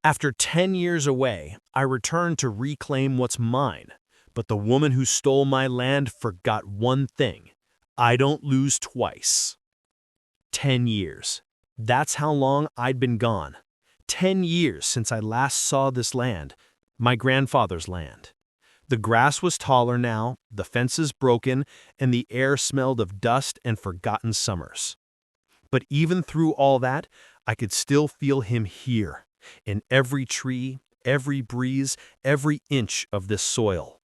After 10 years away, I returned to reclaim what's mine. But the woman who stole my land forgot one thing. I don't lose twice. 10 years. That's how long I'd been gone. 10 years since I last saw this land, my grandfather's land. The grass was taller now, the fences broken, and the air smelled of dust and forgotten summers. But even through all that, I could still feel him here, in every tree, every breeze, every inch of this soil.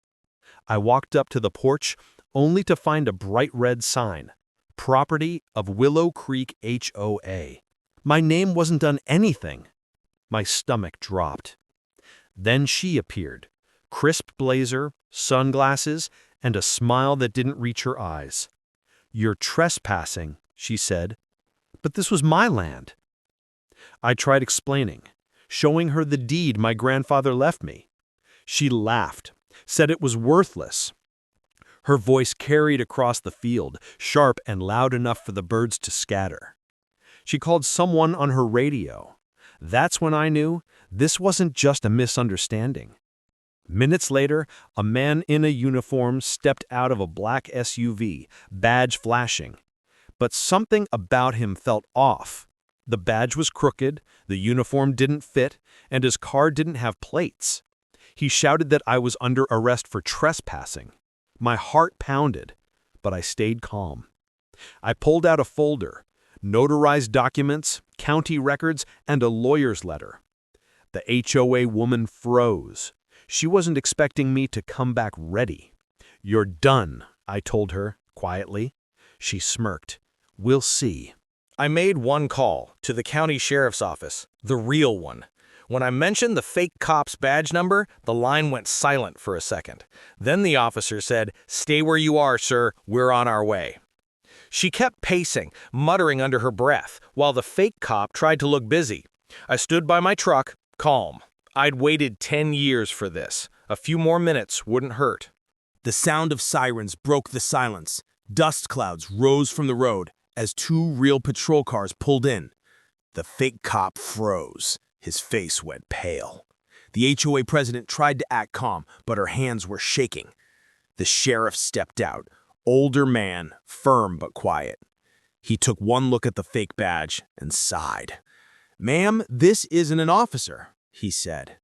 I walked up to the porch, only to find a bright red sign, Property of Willow Creek HOA. My name wasn't on anything. My stomach dropped. Then she appeared, crisp blazer, sunglasses, and a smile that didn't reach her eyes. "You're trespassing," she said. "But this was my land." I tried explaining, showing her the deed my grandfather left me. She laughed, said it was worthless. Her voice carried across the field, sharp and loud enough for the birds to scatter. She called someone on her radio. That's when I knew this wasn't just a misunderstanding. Minutes later, a man in a uniform stepped out of a black SUV, badge flashing. But something about him felt off. The badge was crooked, the uniform didn't fit, and his car didn't have plates. He shouted that I was under arrest for trespassing. My heart pounded, but I stayed calm. I pulled out a folder, notarized documents, county records, and a lawyer's letter. The HOA woman froze. She wasn't expecting me to come back ready. "You're done," I told her, quietly. She smirked. "We'll see." I made one call to the county sheriff's office, the real one. When I mentioned the fake cop's badge number, the line went silent for a second. Then the officer said, "Stay where you are, sir. We're on our way." She kept pacing, muttering under her breath, while the fake cop tried to look busy. I stood by my truck, calm. I'd waited 10 years for this. A few more minutes wouldn't hurt. The sound of sirens broke the silence. Dust clouds rose from the road as two real patrol cars pulled in. The fake cop froze. His face went pale. The HOA president tried to act calm, but her hands were shaking. The sheriff stepped out, older man, firm but quiet. He took one look at the fake badge and sighed. "Ma'am, this isn't an officer," he said.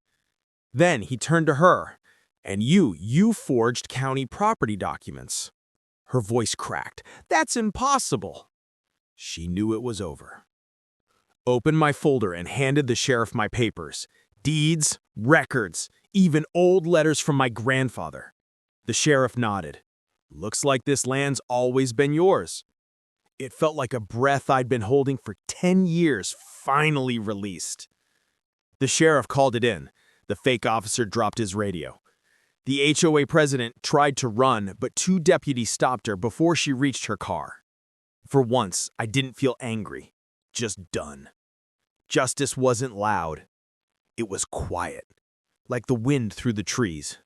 Then he turned to her. "And you forged county property documents." Her voice cracked. "That's impossible." She knew it was over. Opened my folder and handed the sheriff my papers. Deeds, records, even old letters from my grandfather. The sheriff nodded. "Looks like this land's always been yours." It felt like a breath I'd been holding for 10 years finally released. The sheriff called it in. The fake officer dropped his radio. The HOA president tried to run, but two deputies stopped her before she reached her car. For once, I didn't feel angry, just done. Justice wasn't loud. It was quiet, like the wind through the trees.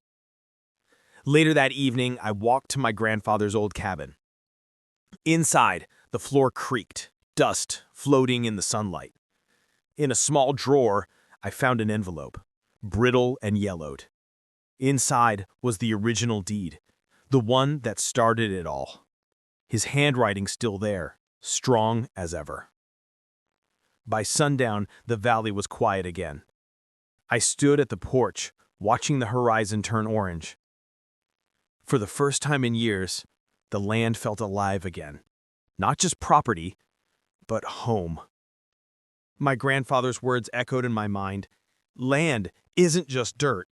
Later that evening, I walked to my grandfather's old cabin. Inside, the floor creaked, dust floating in the sunlight. In a small drawer, I found an envelope, brittle and yellowed. Inside was the original deed, the one that started it all. His handwriting still there, strong as ever. By sundown, the valley was quiet again. I stood at the porch, watching the horizon turn orange. For the first time in years, the land felt alive again. Not just property, but home. My grandfather's words echoed in my mind. Land isn't just dirt,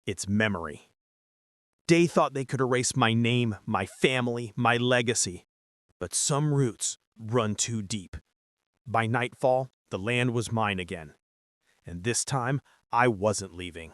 it's memory. They thought they could erase my name, my family, my legacy. But some roots run too deep. By nightfall, the land was mine again. And this time, I wasn't leaving.